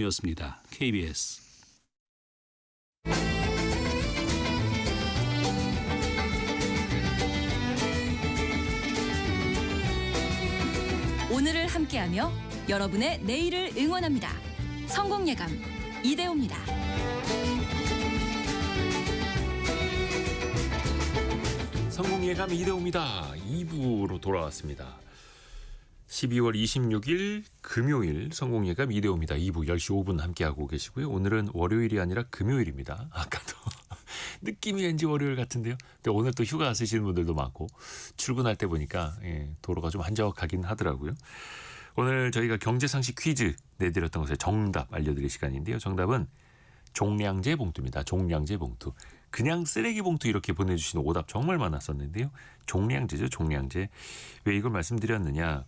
였습니다. KBS. 오늘을 함께하며 여러분의 내일을 응원합니다. 성공예감 이대호입니다. 성공예감 이대호입니다. 2부로 돌아왔습니다. 12월 26일 금요일 성공예감 이대호입니다. 2부 10시 5분 함께하고 계시고요. 오늘은 월요일이 아니라 금요일입니다. 아까도 느낌이 왠지 월요일 같은데요. 근데 오늘 또 휴가 쓰시는 분들도 많고 출근할 때 보니까 도로가 좀 한적하긴 하더라고요. 오늘 저희가 경제상식 퀴즈 내드렸던 것의 정답 알려드릴 시간인데요. 정답은 종량제 봉투입니다. 종량제 봉투. 그냥 쓰레기 봉투 이렇게 보내주신 오답 정말 많았었는데요. 종량제죠. 종량제. 왜 이걸 말씀드렸느냐.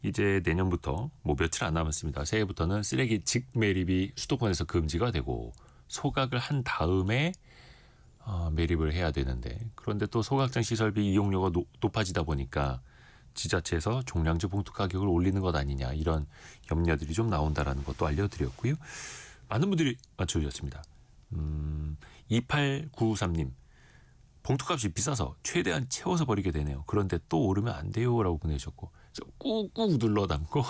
이제 내년부터 뭐 며칠 안 남았습니다. 새해부터는 쓰레기 직매립이 수도권에서 금지가 되고 소각을 한 다음에 매립을 해야 되는데, 그런데 또 소각장 시설비 이용료가 높아지다 보니까 지자체에서 종량제 봉투 가격을 올리는 것 아니냐, 이런 염려들이 좀 나온다라는 것도 알려드렸고요. 많은 분들이 맞춰주셨습니다. 2893님, 봉투값이 비싸서 최대한 채워서 버리게 되네요. 그런데 또 오르면 안 돼요 라고 보내주셨고, 꾹꾹 눌러 담고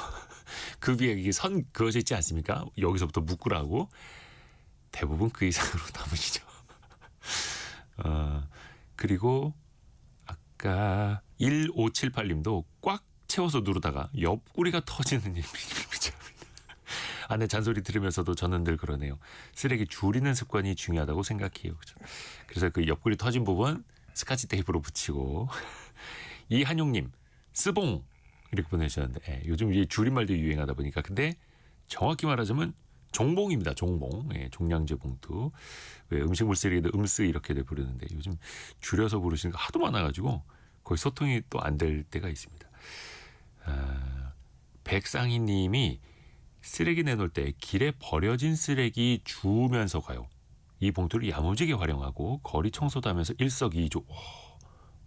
그 위에 이게 선 그어져 있지 않습니까? 여기서부터 묶으라고. 대부분 그 이상으로 담으시죠. 그리고 아까 1578님도 꽉 채워서 누르다가 옆구리가 터지는 일이 아내 잔소리 들으면서도 저는 늘 그러네요. 쓰레기 줄이는 습관이 중요하다고 생각해요. 그렇죠? 그래서 그 옆구리 터진 부분 스카치 테이프로 붙이고. 이한용님, 스봉 이렇게 보내주셨는데, 요즘 이 줄임말도 유행하다 보니까, 근데 정확히 말하자면 종봉입니다. 종봉. 종량제 봉투. 왜 음식물 쓰레기도 음쓰 이렇게들 부르는데 요즘 줄여서 부르시는 거 하도 많아가지고 거의 소통이 또 안 될 때가 있습니다. 백상희 님이 쓰레기 내놓을 때 길에 버려진 쓰레기 주우면서 가요. 이 봉투를 야무지게 활용하고 거리 청소도 하면서 일석이조.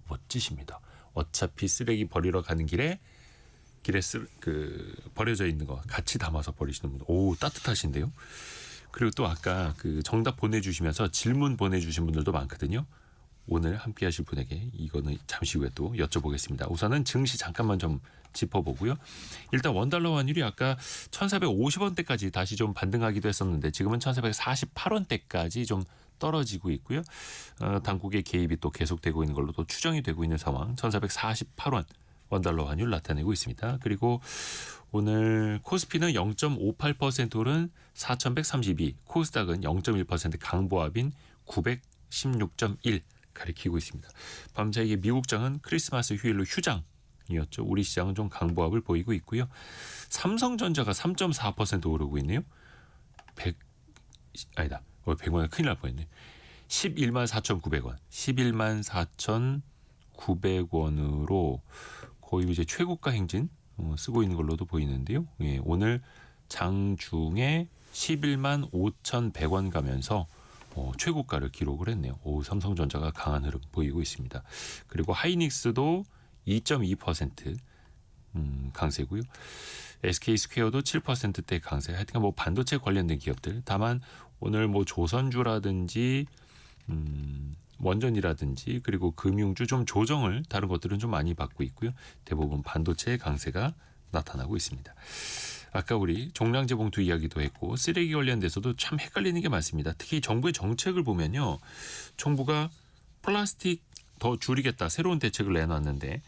멋지십니다. 어차피 쓰레기 버리러 가는 길에 버려져 있는 거 같이 담아서 버리시는 분들. 오, 따뜻하신데요. 그리고 또 아까 그 정답 보내주시면서 질문 보내주신 분들도 많거든요. 오늘 함께 하실 분에게 이거는 잠시 후에 또 여쭤보겠습니다. 우선은 증시 잠깐만 좀 짚어보고요. 일단 원달러 환율이 아까 1450원대까지 다시 좀 반등하기도 했었는데 지금은 1448원대까지 좀 떨어지고 있고요. 당국의 개입이 또 계속되고 있는 걸로 또 추정이 되고 있는 상황. 1448원 원달러 환율 나타내고 있습니다. 그리고 오늘 코스피는 0.58% 오른 4132, 코스닥은 0.1% 강보합인 916.1 가리키고 있습니다. 밤사이에 미국장은 크리스마스 휴일로 휴장이었죠. 우리 시장은 좀 강보합을 보이고 있고요. 삼성전자가 3.4% 오르고 있네요. 100원에 큰일 날 뻔했네. 11만 4,900원. 11만 4,900원으로 거의 이제 최고가 행진 쓰고 있는 걸로도 보이는데요. 오늘 장중에 11만 5,100원 가면서 최고가를 기록을 했네요. 삼성전자가 강한 흐름 보이고 있습니다. 그리고 하이닉스도 2.2% 강세고요. SK스퀘어도 7%대 강세. 하여튼 뭐 반도체 관련된 기업들. 다만 오늘 뭐 조선주라든지 원전이라든지 그리고 금융주 좀 조정을 다른 것들은 좀 많이 받고 있고요. 대부분 반도체의 강세가 나타나고 있습니다. 아까 우리 종량제 봉투 이야기도 했고 쓰레기 관련돼서도 참 헷갈리는 게 많습니다. 특히 정부의 정책을 보면요. 정부가 플라스틱 더 줄이겠다 새로운 대책을 내놨는데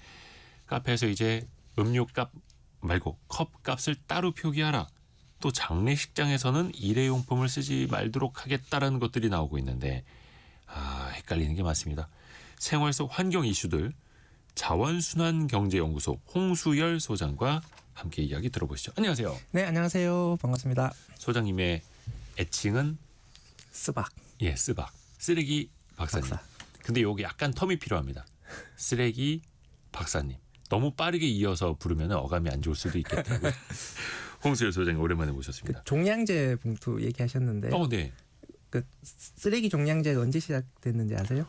카페에서 이제 음료값 말고 컵값을 따로 표기하라. 또 장례식장에서는 일회용품을 쓰지 말도록 하겠다라는 것들이 나오고 있는데 헷갈리는 게 많습니다. 생활 속 환경 이슈들 자원순환경제연구소 홍수열 소장과 함께 이야기 들어보시죠. 안녕하세요. 네, 안녕하세요. 반갑습니다. 소장님의 애칭은 스박. 예, 스박. 쓰레기 박사님. 근데 여기 약간 텀이 필요합니다. 쓰레기 박사님. 너무 빠르게 이어서 부르면 어감이 안 좋을 수도 있겠다고요. 홍수열 소장님 오랜만에 모셨습니다. 종량제 봉투 얘기하셨는데 네. 그 쓰레기 종량제가 언제 시작됐는지 아세요?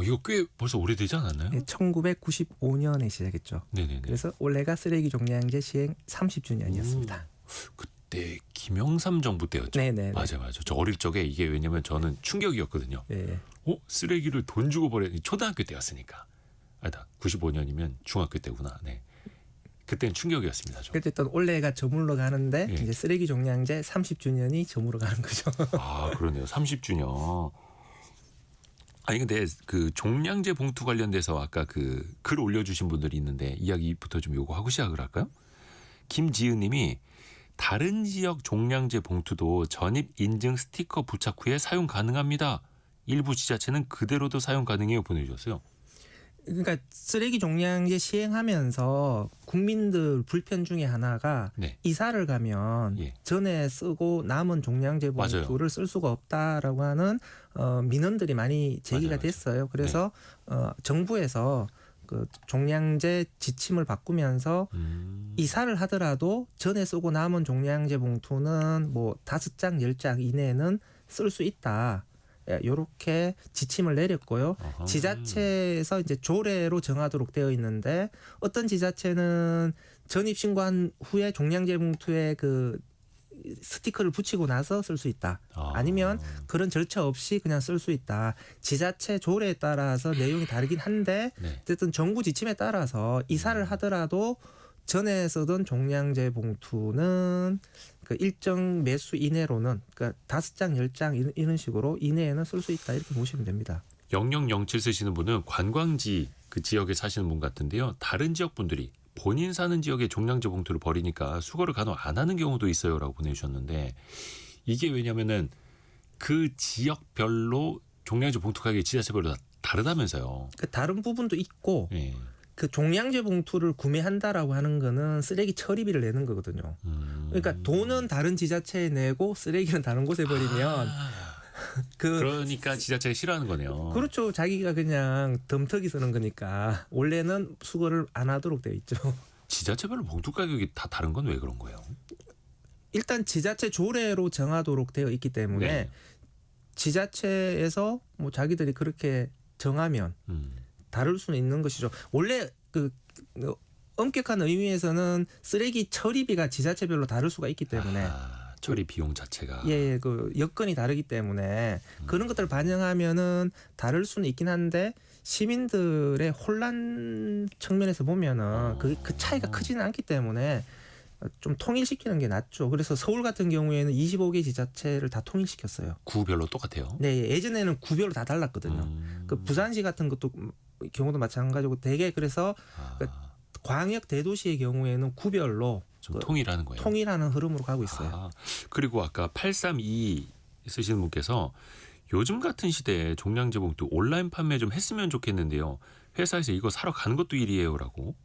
이거 꽤 벌써 오래되지 않았나요? 네, 1995년에 시작했죠. 네네네. 그래서 올해가 쓰레기 종량제 시행 30주년이었습니다. 그때 김영삼 정부 때였죠. 네네. 맞아요. 저 어릴 적에 이게 왜냐면 저는 충격이었거든요. 예. 쓰레기를 돈 주고 버리니 초등학교 때였으니까. 아니다. 95년이면 중학교 때구나. 네. 그때는 충격이었습니다. 좀. 어쨌든 올해가 저물러 가는데 예. 이제 쓰레기 종량제 30주년이 저물어 가는 거죠. 아, 그러네요. 30주년. 아니 근데 그 종량제 봉투 관련돼서 아까 그 글 올려주신 분들이 있는데 이야기부터 좀 요구하고 시작을 할까요? 김지은님이 다른 지역 종량제 봉투도 전입 인증 스티커 부착 후에 사용 가능합니다. 일부 지자체는 그대로도 사용 가능해요 보내주셨어요. 그러니까 쓰레기 종량제 시행하면서 국민들 불편 중에 하나가 네. 이사를 가면 예. 전에 쓰고 남은 종량제 맞아요. 봉투를 쓸 수가 없다라고 하는 민원들이 많이 제기가 맞아요. 됐어요. 그래서 정부에서 그 종량제 지침을 바꾸면서 이사를 하더라도 전에 쓰고 남은 종량제 봉투는 뭐 5장, 10장 이내에는 쓸 수 있다. 이렇게 지침을 내렸고요. 어허. 지자체에서 이제 조례로 정하도록 되어 있는데 어떤 지자체는 전입 신고한 후에 종량제 봉투에 그 스티커를 붙이고 나서 쓸 수 있다. 아니면 그런 절차 없이 그냥 쓸 수 있다. 지자체 조례에 따라서 내용이 다르긴 한데 네. 어쨌든 정부 지침에 따라서 이사를 하더라도 전에 쓰던 종량제 봉투는 그 일정 매수 이내로는 그러니까 5장, 10장 이런 식으로 이내에는 쓸 수 있다 이렇게 보시면 됩니다. 0007 쓰시는 분은 관광지 그 지역에 사시는 분 같은데요. 다른 지역 분들이 본인 사는 지역에 종량제 봉투를 버리니까 수거를 간혹 안 하는 경우도 있어요라고 보내주셨는데 이게 왜냐면은 그 지역별로 종량제 봉투 가격이 지자체별로 다 다르다면서요. 그 다른 부분도 있고 예. 그 종량제 봉투를 구매한다라고 하는 거는 쓰레기 처리비를 내는 거거든요. 그러니까 돈은 다른 지자체에 내고 쓰레기는 다른 곳에 버리면 그러니까 지자체가 싫어하는 거네요. 그렇죠. 자기가 그냥 덤터기 쓰는 거니까 원래는 수거를 안 하도록 되어 있죠. 지자체별로 봉투 가격이 다 다른 건 왜 그런 거예요? 일단 지자체 조례로 정하도록 되어 있기 때문에 네. 지자체에서 뭐 자기들이 그렇게 정하면 다를 수는 있는 것이죠. 원래 그 엄격한 의미에서는 쓰레기 처리비가 지자체별로 다를 수가 있기 때문에 처리 비용 자체가 예, 그 여건이 다르기 때문에 그런 것들을 반영하면은 다를 수는 있긴 한데 시민들의 혼란 측면에서 보면은 그 차이가 크지는 않기 때문에 좀 통일시키는 게 낫죠. 그래서 서울 같은 경우에는 25개 지자체를 다 통일시켰어요. 구별로 똑같아요. 네, 예전에는 구별로 다 달랐거든요. 그 부산시 같은 것도 경우도 마찬가지고 되게 그래서 그 광역 대도시의 경우에는 구별로 좀 통일하는 거예요. 통일하는 흐름으로 가고 있어요. 그리고 아까 832 쓰시는 분께서 요즘 같은 시대에 종량제 봉투 온라인 판매 좀 했으면 좋겠는데요. 회사에서 이거 사러 가는 것도 일이에요라고.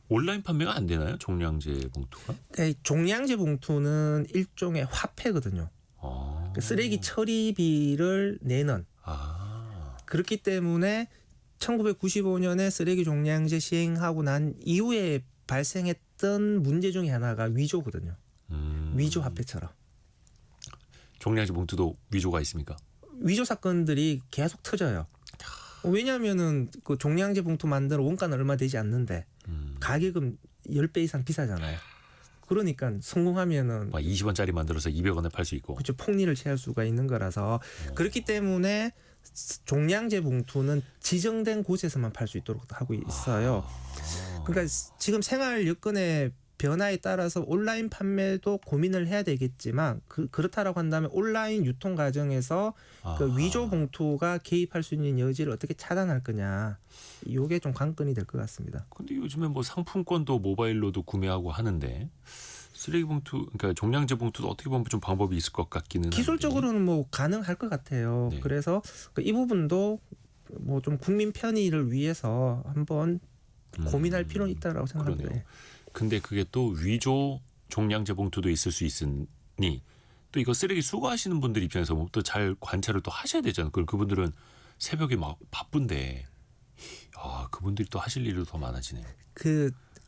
온라인 판매가 안 되나요? 종량제 봉투가? 네, 종량제 봉투는 일종의 화폐거든요. 그 쓰레기 처리비를 내는. 그렇기 때문에 1995년에 쓰레기 종량제 시행하고 난 이후에 발생했던 문제 중에 하나가 위조거든요. 위조 화폐처럼. 종량제 봉투도 위조가 있습니까? 위조 사건들이 계속 터져요. 왜냐하면은 그 종량제 봉투 만드는 원가는 얼마 되지 않는데 가격은 10배 이상 비싸잖아요. 그러니까 성공하면은 20원짜리 만들어서 200원에 팔 수 있고. 그렇죠. 폭리를 취할 수가 있는 거라서 그렇기 때문에 종량제 봉투는 지정된 곳에서만 팔 수 있도록 하고 있어요. 그러니까 지금 생활 여건의 변화에 따라서 온라인 판매도 고민을 해야 되겠지만 그렇다라고 한다면 온라인 유통 과정에서 그 위조 봉투가 개입할 수 있는 여지를 어떻게 차단할 거냐. 이게 좀 관건이 될 것 같습니다. 근데 요즘에 뭐 상품권도 모바일로도 구매하고 하는데 쓰레기 봉투, 그러니까 종량제 봉투도 어떻게 보면 좀 방법이 있을 것 같기는 한데. 기술적으로는 뭐 가능할 것 같아요. 네. 그래서 이 부분도 뭐 좀 국민 편의를 위해서 한번 고민할 필요는 있다라고 생각합니다. 그러네요. 근데 그게 또 위조 종량제 봉투도 있을 수 있으니 또 이거 쓰레기 수거하시는 분들 입장에서 또 잘 관찰을 또 하셔야 되잖아요. 그럼 그분들은 새벽에 막 바쁜데 그분들이 또 하실 일이 더 많아지네요.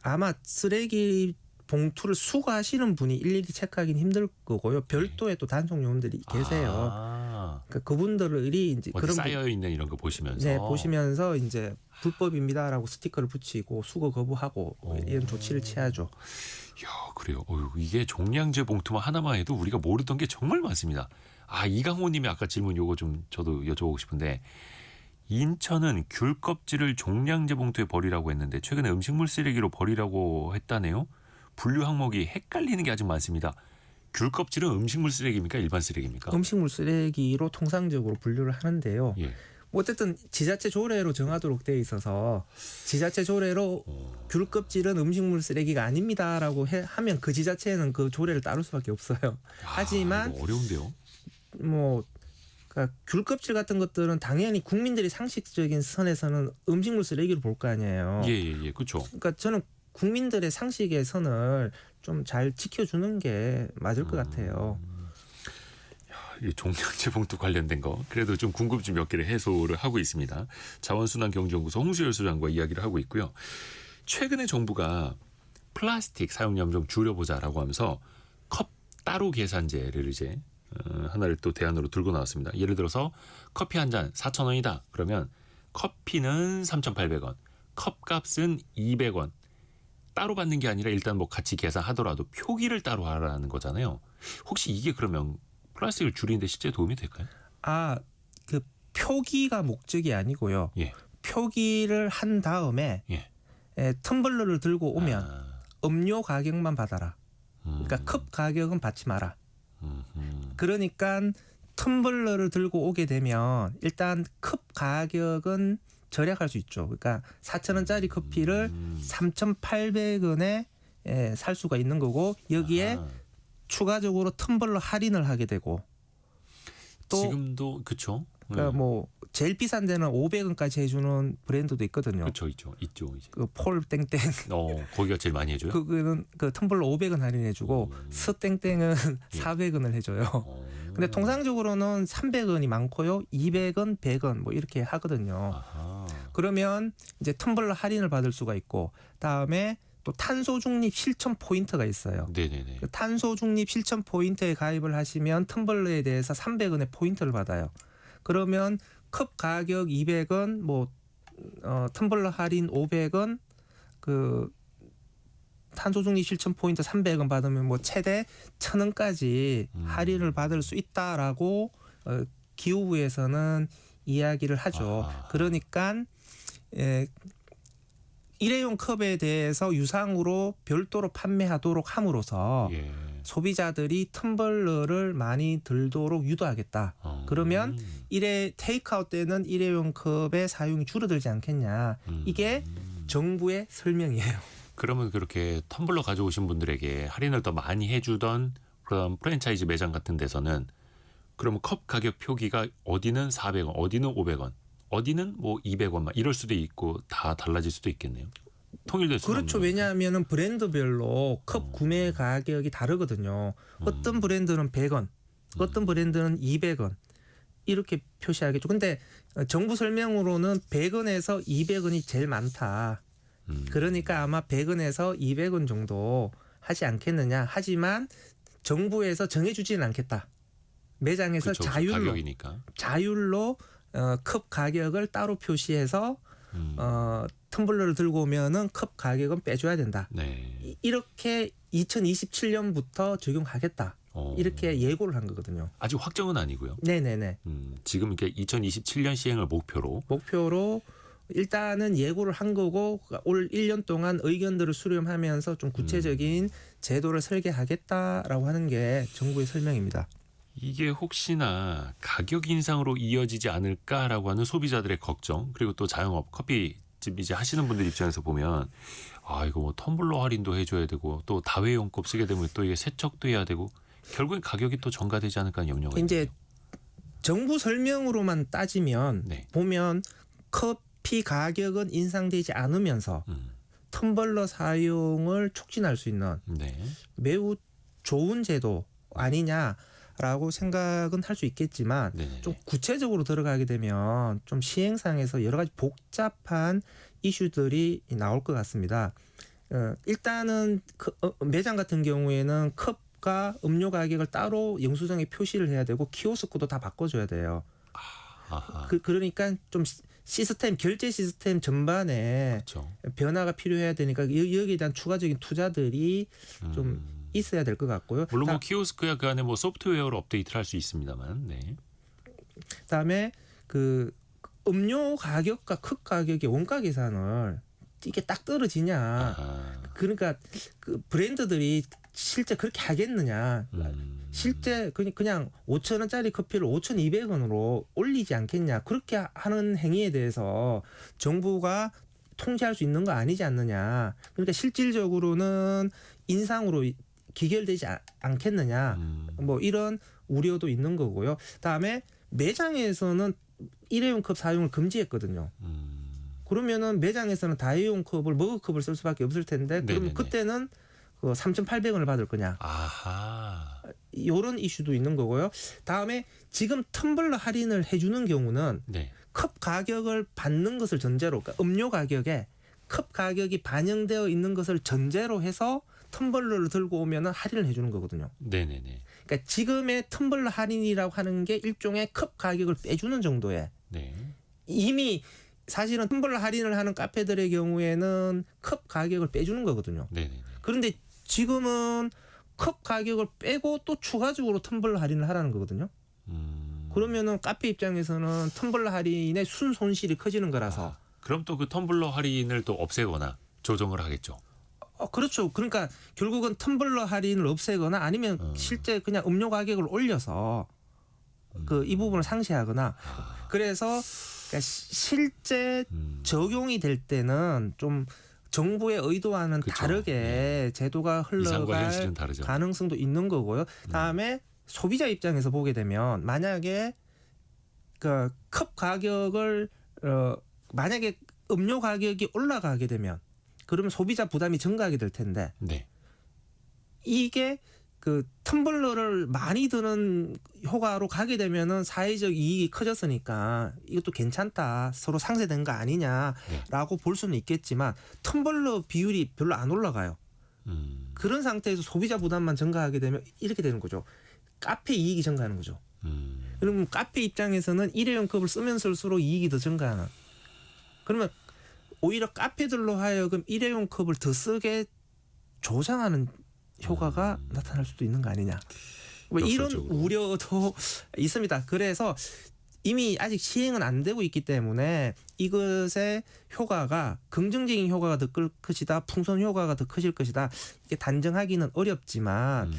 아마 쓰레기 봉투를 수거하시는 분이 일일이 체크하기는 힘들 거고요. 별도의 또 단속 요원들이 계세요. 그러니까 그분들이 이제 어디 그런 쌓여 있는 이런 거 보시면서. 네, 보시면서 이제 불법입니다라고 스티커를 붙이고 수거 거부하고 이런 조치를 취하죠. 야, 그래요. 이게 종량제 봉투만 하나만 해도 우리가 모르던 게 정말 많습니다. 이강호님이 아까 질문 요거 좀 저도 여쭤보고 싶은데 인천은 귤 껍질을 종량제 봉투에 버리라고 했는데 최근에 음식물 쓰레기로 버리라고 했다네요. 분류 항목이 헷갈리는 게 아직 많습니다. 귤 껍질은 음식물 쓰레기입니까? 일반 쓰레기입니까? 음식물 쓰레기로 통상적으로 분류를 하는데요. 예. 어쨌든 지자체 조례로 정하도록 되어 있어서 지자체 조례로 귤 껍질은 음식물 쓰레기가 아닙니다라고 하면 그 지자체는 그 조례를 따를 수밖에 없어요. 하지만 이거 어려운데요. 그러니까 귤 껍질 같은 것들은 당연히 국민들이 상식적인 선에서는 음식물 쓰레기로 볼 거 아니에요. 예, 그렇죠. 그러니까 저는 국민들의 상식의 선을 좀 잘 지켜주는 게 맞을 것 같아요. 이 종량제 봉투 관련된 거 그래도 좀 궁금증 몇 개를 해소를 하고 있습니다. 자원순환경제연구소 홍수열 소장과 이야기를 하고 있고요. 최근에 정부가 플라스틱 사용량 좀 줄여보자라고 하면서 컵 따로 계산제를 이제 하나를 또 대안으로 들고 나왔습니다. 예를 들어서 커피 한 잔 4,000원이다. 그러면 커피는 3,800원, 컵값은 200원. 따로 받는 게 아니라 일단 뭐 같이 계산하더라도 표기를 따로 하라는 거잖아요. 혹시 이게 그러면 플라스틱을 줄이는데 실제 도움이 될까요? 그 표기가 목적이 아니고요. 예. 표기를 한 다음에 예. 텀블러를 들고 오면 음료 가격만 받아라. 그러니까 컵 가격은 받지 마라. 그러니까 텀블러를 들고 오게 되면 일단 컵 가격은 절약할 수 있죠. 그러니까 4,000원짜리 커피를 3,800원에 살 수가 있는 거고 여기에 추가적으로 텀블러 할인을 하게 되고 또 지금도 그렇죠. 그러니까 뭐 제일 비싼 데는 500원까지 해주는 브랜드도 있거든요. 그렇죠, 있죠 이제. 그 폴 땡땡. 거기가 제일 많이 해줘요. 그거는 그 텀블러 500원 할인해주고 스 땡땡은 400원을 해줘요. 근데 통상적으로는 300원이 많고요, 200원, 100원 뭐 이렇게 하거든요. 그러면 이제 텀블러 할인을 받을 수가 있고 다음에 또 탄소 중립 실천 포인트가 있어요. 네네네. 그 탄소 중립 실천 포인트에 가입을 하시면 텀블러에 대해서 300원의 포인트를 받아요. 그러면 컵 가격 200원, 뭐 텀블러 할인 500원, 그 탄소 중립 실천 포인트 300원 받으면 뭐 최대 1,000원까지 할인을 받을 수 있다라고 기후부에서는 이야기를 하죠. 그러니까 일회용 컵에 대해서 유상으로 별도로 판매하도록 함으로써 소비자들이 텀블러를 많이 들도록 유도하겠다. 그러면 테이크아웃 때는 일회용 컵의 사용이 줄어들지 않겠냐. 이게 정부의 설명이에요. 그러면 그렇게 텀블러 가져오신 분들에게 할인을 더 많이 해주던 그런 프랜차이즈 매장 같은 데서는 그러면 컵 가격 표기가 어디는 400원, 어디는 500원, 어디는 뭐 200원 막 이럴 수도 있고 다 달라질 수도 있겠네요. 통일될 수는 그렇죠. 없는 왜냐하면 브랜드별로 컵 구매 가격이 다르거든요. 어떤 브랜드는 100원, 어떤 브랜드는 200원 이렇게 표시하겠죠. 근데 정부 설명으로는 100원에서 200원이 제일 많다. 그러니까 아마 100원에서 200원 정도 하지 않겠느냐. 하지만 정부에서 정해주지는 않겠다. 매장에서 그쵸, 가격이니까. 자율로 컵 가격을 따로 표시해서 텀블러를 들고 오면은 컵 가격은 빼줘야 된다. 네. 이렇게 2027년부터 적용하겠다. 이렇게 예고를 한 거거든요. 아직 확정은 아니고요. 네네네. 지금 이렇게 2027년 시행을 목표로 일단은 예고를 한 거고 올 1년 동안 의견들을 수렴하면서 좀 구체적인 제도를 설계하겠다라고 하는 게 정부의 설명입니다. 이게 혹시나 가격 인상으로 이어지지 않을까라고 하는 소비자들의 걱정, 그리고 또 자영업 커피집 이제 하시는 분들 입장에서 보면 이거 뭐 텀블러 할인도 해줘야 되고 또 다회용컵 쓰게 되면 또 이게 세척도 해야 되고 결국엔 가격이 또 전가되지 않을까 하는 염려가 이제 있네요. 정부 설명으로만 따지면 보면 커피 가격은 인상되지 않으면서 텀블러 사용을 촉진할 수 있는 매우 좋은 제도 아니냐라고 생각은 할 수 있겠지만 좀 구체적으로 들어가게 되면 좀 시행상에서 여러 가지 복잡한 이슈들이 나올 것 같습니다. 일단은 매장 같은 경우에는 컵 컵과 음료 가격을 따로 영수증에 표시를 해야 되고 키오스크도 다 바꿔줘야 돼요. 아하. 그러니까 좀 시스템 결제 시스템 전반에 그렇죠. 변화가 필요해야 되니까 여기에 대한 추가적인 투자들이 좀 있어야 될 것 같고요. 물론 뭐 키오스크야 그 안에 뭐 소프트웨어로 업데이트를 할 수 있습니다만. 네. 그다음에 그 음료 가격과 컵 가격의 원가 계산을 이게 딱 떨어지냐. 아하. 그러니까 그 브랜드들이 실제 그렇게 하겠느냐. 실제 그냥 5,000원짜리 커피를 5,200원으로 올리지 않겠냐. 그렇게 하는 행위에 대해서 정부가 통제할 수 있는 거 아니지 않느냐. 그러니까 실질적으로는 인상으로 기결되지 않겠느냐. 뭐 이런 우려도 있는 거고요. 그다음에 매장에서는 일회용 컵 사용을 금지했거든요. 그러면은 매장에서는 다회용 컵을 머그컵을 쓸 수밖에 없을 텐데 그러면 네네네. 그때는 그 3,800원을 받을 거냐. 아하. 이런 이슈도 있는 거고요. 다음에 지금 텀블러 할인을 해주는 경우는 네. 컵 가격을 받는 것을 전제로, 그러니까 음료 가격에 컵 가격이 반영되어 있는 것을 전제로 해서 텀블러를 들고 오면은 할인을 해주는 거거든요. 네네네. 그러니까 지금의 텀블러 할인이라고 하는 게 일종의 컵 가격을 빼주는 정도에 네. 이미 사실은 텀블러 할인을 하는 카페들의 경우에는 컵 가격을 빼주는 거거든요. 네네네. 그런데 지금은 컵 가격을 빼고 또 추가적으로 텀블러 할인을 하라는 거거든요. 그러면은 카페 입장에서는 텀블러 할인의 순손실이 커지는 거라서. 그럼 또 그 텀블러 할인을 또 없애거나 조정을 하겠죠. 그렇죠. 그러니까 결국은 텀블러 할인을 없애거나 아니면 실제 그냥 음료 가격을 올려서 그 이 부분을 상쇄하거나. 그래서 그러니까 실제 적용이 될 때는 좀 정부의 의도와는 그쵸. 다르게 제도가 이상과 흘러갈 현실은 다르죠. 가능성도 있는 거고요. 다음에 소비자 입장에서 보게 되면 만약에 그 컵 가격을 만약에 음료 가격이 올라가게 되면 그러면 소비자 부담이 증가하게 될 텐데 네. 이게 그 텀블러를 많이 드는 효과로 가게 되면은 사회적 이익이 커졌으니까 이것도 괜찮다. 서로 상쇄된 거 아니냐라고 볼 수는 있겠지만 텀블러 비율이 별로 안 올라가요. 그런 상태에서 소비자 부담만 증가하게 되면 이렇게 되는 거죠. 카페 이익이 증가하는 거죠. 그러면 카페 입장에서는 일회용 컵을 쓰면 쓸수록 이익이 더 증가하는. 그러면 오히려 카페들로 하여금 일회용 컵을 더 쓰게 조장하는 효과가 나타날 수도 있는 거 아니냐. 뭐 이런 역설적으로. 우려도 있습니다. 그래서 이미 아직 시행은 안 되고 있기 때문에 이것의 효과가 긍정적인 효과가 더 클 것이다. 풍선 효과가 더 커질 것이다. 이게 단정하기는 어렵지만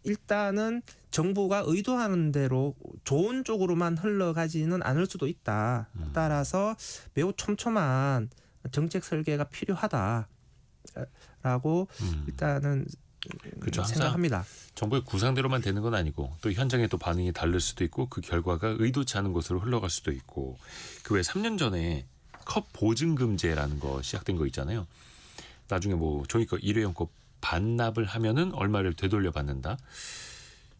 일단은 정부가 의도하는 대로 좋은 쪽으로만 흘러가지는 않을 수도 있다. 따라서 매우 촘촘한 정책 설계가 필요하다라고 일단은 그렇죠. 항상 생각합니다. 정부의 구상대로만 되는 건 아니고 또 현장에 또 반응이 다를 수도 있고 그 결과가 의도치 않은 곳으로 흘러갈 수도 있고 그 외에 3년 전에 컵 보증금제라는 거 시작된 거 있잖아요. 나중에 뭐 종이컵 일회용 컵 반납을 하면은 얼마를 되돌려 받는다.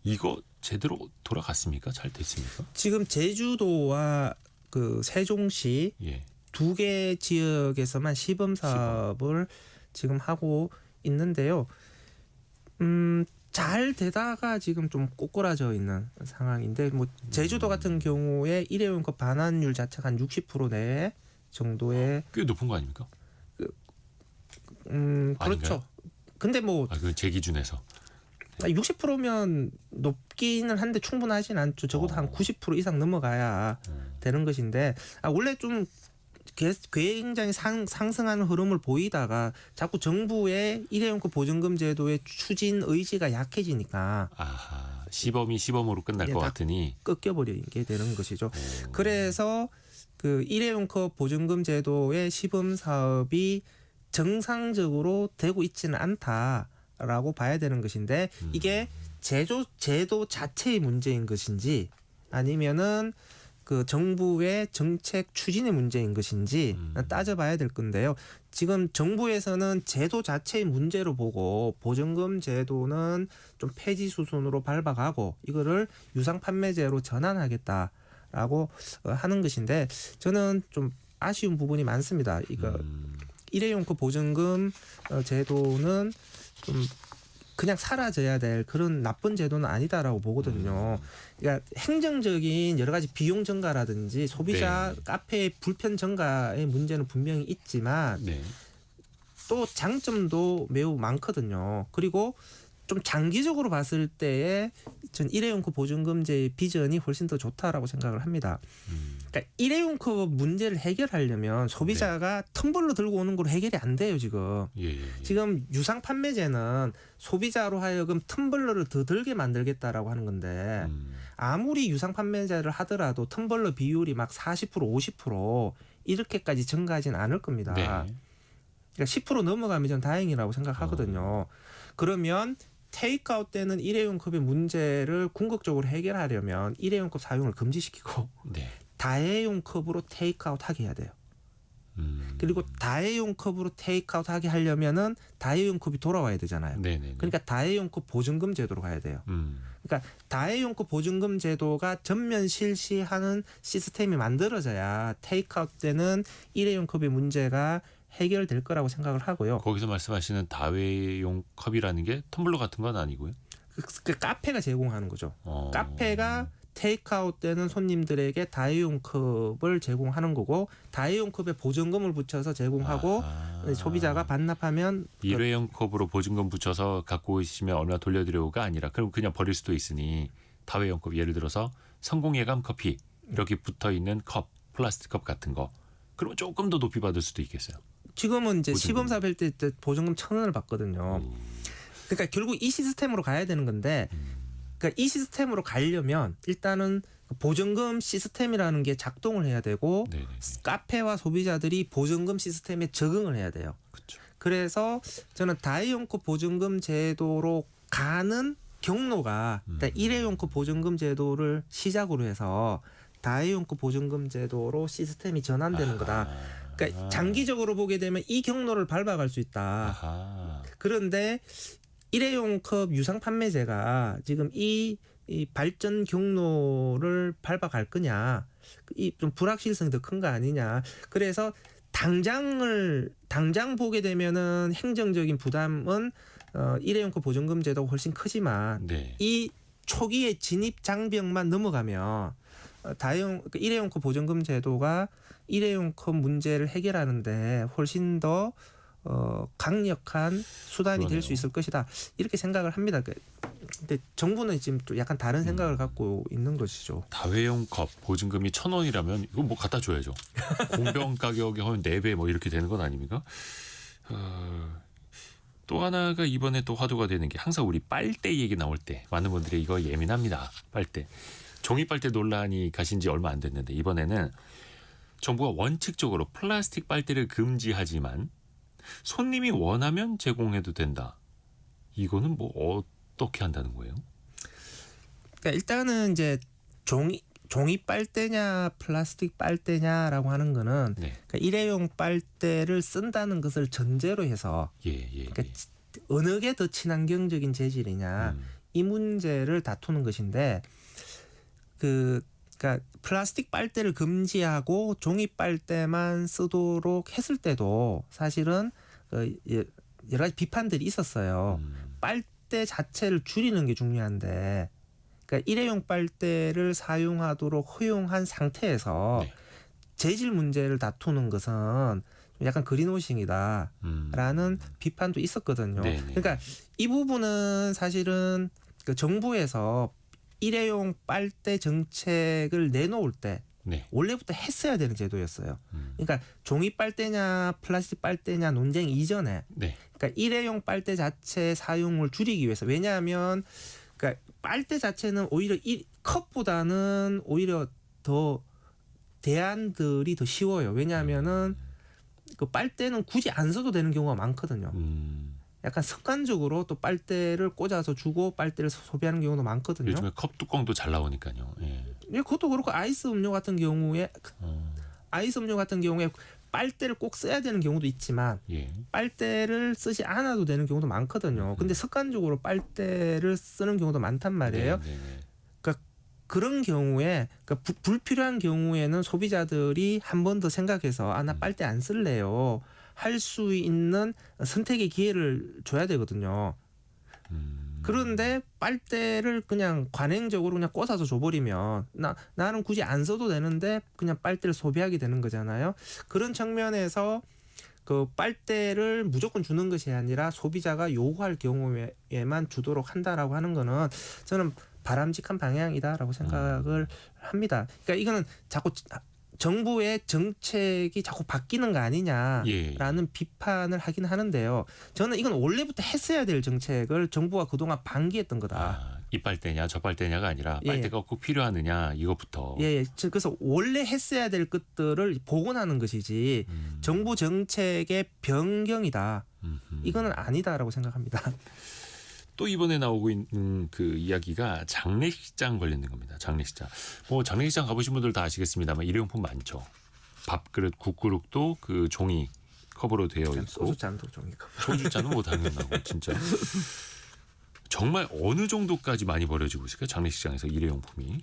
이거 제대로 돌아갔습니까? 잘 됐습니까? 지금 제주도와 그 세종시 예. 두 개 지역에서만 시범 사업을 지금 하고 있는데요. 잘 되다가 지금 좀 꼬꾸라져 있는 상황인데 뭐 제주도 같은 경우에 일회용컵 반환율 자체가 한 60% 내외 정도의 꽤 높은 거 아닙니까? 그렇죠. 근데 뭐 그 제 기준에서 60%면 높기는 한데 충분하진 않죠. 적어도 한 90% 이상 넘어가야 되는 것인데 원래 좀 굉장히 상승하는 흐름을 보이다가 자꾸 정부의 일회용컵 보증금 제도의 추진 의지가 약해지니까 아하, 시범이 시범으로 끝날 것 같으니 꺾여버리게 되는 것이죠. 그래서 그 일회용컵 보증금 제도의 시범 사업이 정상적으로 되고 있지는 않다라고 봐야 되는 것인데 이게 제도 자체의 문제인 것인지 아니면은 그 정부의 정책 추진의 문제인 것인지 따져봐야 될 건데요. 지금 정부에서는 제도 자체의 문제로 보고 보증금 제도는 좀 폐지 수순으로 밟아가고 이거를 유상 판매제로 전환하겠다라고 하는 것인데 저는 좀 아쉬운 부분이 많습니다. 이거 일회용컵 보증금 제도는 좀 그냥 사라져야 될 그런 나쁜 제도는 아니다라고 보거든요. 그러니까 행정적인 여러 가지 비용 증가라든지 소비자 카페의 불편 증가의 문제는 분명히 있지만 네. 또 장점도 매우 많거든요. 그리고 좀 장기적으로 봤을 때에 전 일회용컵 보증금제의 비전이 훨씬 더 좋다라고 생각을 합니다. 그러니까 일회용컵 문제를 해결하려면 소비자가 텀블러 들고 오는 걸로 해결이 안 돼요 지금. 예. 지금 유상 판매제는 소비자로 하여금 텀블러를 더 들게 만들겠다라고 하는 건데 아무리 유상 판매제를 하더라도 텀블러 비율이 막 40% 50% 이렇게까지 증가하진 않을 겁니다. 네. 그러니까 10% 넘어가면 전 다행이라고 생각하거든요. 그러면 테이크아웃 때는 일회용 컵의 문제를 궁극적으로 해결하려면 일회용 컵 사용을 금지시키고 네. 다회용 컵으로 테이크아웃 하게 해야 돼요. 그리고 다회용 컵으로 테이크아웃 하게 하려면은 다회용 컵이 돌아와야 되잖아요. 네네. 그러니까 다회용 컵 보증금 제도로 가야 돼요. 그러니까 다회용 컵 보증금 제도가 전면 실시하는 시스템이 만들어져야 테이크아웃 때는 일회용 컵의 문제가 해결될 거라고 생각을 하고요. 거기서 말씀하시는 다회용 컵이라는 게 텀블러 같은 건 아니고요. 그 카페가 제공하는 거죠. 어. 카페가 테이크아웃 때는 손님들에게 다회용 컵을 제공하는 거고 다회용 컵에 보증금을 붙여서 제공하고 소비자가 반납하면 일회용 컵으로 보증금 붙여서 갖고 오시면 얼마 돌려드려가 아니라 그럼 그냥 버릴 수도 있으니 다회용 컵 예를 들어서 성공예감 커피 이렇게 붙어 있는 컵 플라스틱 컵 같은 거 그러면 조금 더 높이 받을 수도 있겠어요. 지금은 이제 보증금. 시범사업일 때 보증금 1,000원을 받거든요. 그러니까 결국 이 시스템으로 가야 되는 건데 그러니까 이 시스템으로 가려면 일단은 보증금 시스템이라는 게 작동을 해야 되고 네네. 카페와 소비자들이 보증금 시스템에 적응을 해야 돼요. 그렇죠. 그래서 저는 다회용컵 보증금 제도로 가는 경로가 그러니까 일회용컵 보증금 제도를 시작으로 해서 다회용컵 보증금 제도로 시스템이 전환되는 거다. 그러니까 장기적으로 보게 되면 이 경로를 밟아갈 수 있다. 아하. 그런데 일회용컵 유상 판매제가 지금 이 발전 경로를 밟아갈 거냐, 이 좀 불확실성이 더 큰 거 아니냐. 그래서 당장 보게 되면은 행정적인 부담은 일회용컵 보증금 제도가 훨씬 크지만 네. 이 초기의 진입 장벽만 넘어가면 일회용컵 보증금 제도가 일회용컵 문제를 해결하는데 훨씬 더 강력한 수단이 될 수 그러네요. 있을 것이다. 이렇게 생각을 합니다. 근데 정부는 지금 또 약간 다른 생각을 갖고 있는 것이죠. 다회용 컵 보증금이 1,000원이라면 이거 뭐 갖다 줘야죠. 공병 가격이 한 4배 뭐 이렇게 되는 건 아닙니까? 또 하나가 이번에 또 화두가 되는 게 항상 우리 빨대 얘기 나올 때 많은 분들이 이거 예민합니다. 빨대. 종이 빨대 논란이 가신 지 얼마 안 됐는데 이번에는 정부가 원칙적으로 플라스틱 빨대를 금지하지만 손님이 원하면 제공해도 된다. 이거는 뭐 어떻게 한다는 거예요? 그러니까 일단은 이제 종이 빨대냐 플라스틱 빨대냐라고 하는 거는 네. 그러니까 일회용 빨대를 쓴다는 것을 전제로 해서 예. 그러니까 어느 게 더 친환경적인 재질이냐 이 문제를 다투는 것인데 그러니까 플라스틱 빨대를 금지하고 종이 빨대만 쓰도록 했을 때도 사실은 여러 가지 비판들이 있었어요. 빨대 자체를 줄이는 게 중요한데, 그러니까 일회용 빨대를 사용하도록 허용한 상태에서 네. 재질 문제를 다투는 것은 약간 그린워싱이다라는 비판도 있었거든요. 네네. 그러니까 이 부분은 사실은 그 정부에서 일회용 빨대 정책을 내놓을 때 네. 원래부터 했어야 되는 제도였어요. 그러니까 종이 빨대냐 플라스틱 빨대냐 논쟁 이전에 네. 그러니까 일회용 빨대 자체 사용을 줄이기 위해서 왜냐하면 그러니까 빨대 자체는 오히려 컵보다는 오히려 더 대안들이 더 쉬워요. 왜냐하면은 그 빨대는 굳이 안 써도 되는 경우가 많거든요. 약간 습관적으로 또 빨대를 꽂아서 주고 빨대를 소비하는 경우도 많거든요. 요즘에 컵 뚜껑도 잘 나오니까요. 예. 예, 그것도 그렇고 아이스 음료 같은 경우에 빨대를 꼭 써야 되는 경우도 있지만 예. 빨대를 쓰지 않아도 되는 경우도 많거든요. 근데 습관적으로 빨대를 쓰는 경우도 많단 말이에요. 네. 그러니까 그런 경우에 그러니까 불필요한 경우에는 소비자들이 한 번 더 생각해서 나 빨대 안 쓸래요. 할 수 있는 선택의 기회를 줘야 되거든요. 그런데 빨대를 그냥 관행적으로 그냥 꽂아서 줘버리면 나는 굳이 안 써도 되는데 그냥 빨대를 소비하게 되는 거잖아요. 그런 측면에서 그 빨대를 무조건 주는 것이 아니라 소비자가 요구할 경우에만 주도록 한다라고 하는 거는 저는 바람직한 방향이다라고 생각을 합니다. 그러니까 이거는 자꾸 정부의 정책이 자꾸 바뀌는 거 아니냐라는 예. 비판을 하긴 하는데요. 저는 이건 원래부터 했어야 될 정책을 정부가 그동안 방기했던 거다. 아, 이 빨대냐 저 빨대냐가 아니라 예. 빨대가 꼭 필요하느냐 이것부터. 예. 그래서 원래 했어야 될 것들을 복원하는 것이지 정부 정책의 변경이다. 이거는 아니다라고 생각합니다. 또 이번에 나오고 있는 그 이야기가 장례식장 관련된 겁니다. 장례식장. 뭐 장례식장 가보신 분들 다 아시겠습니다만 일회용품 많죠. 밥그릇, 국그릇도 그 종이 컵으로 되어 있고. 소주잔도 종이컵. 소주잔은 뭐 당연하고 진짜. 정말 어느 정도까지 많이 버려지고 있을까요? 장례식장에서 일회용품이.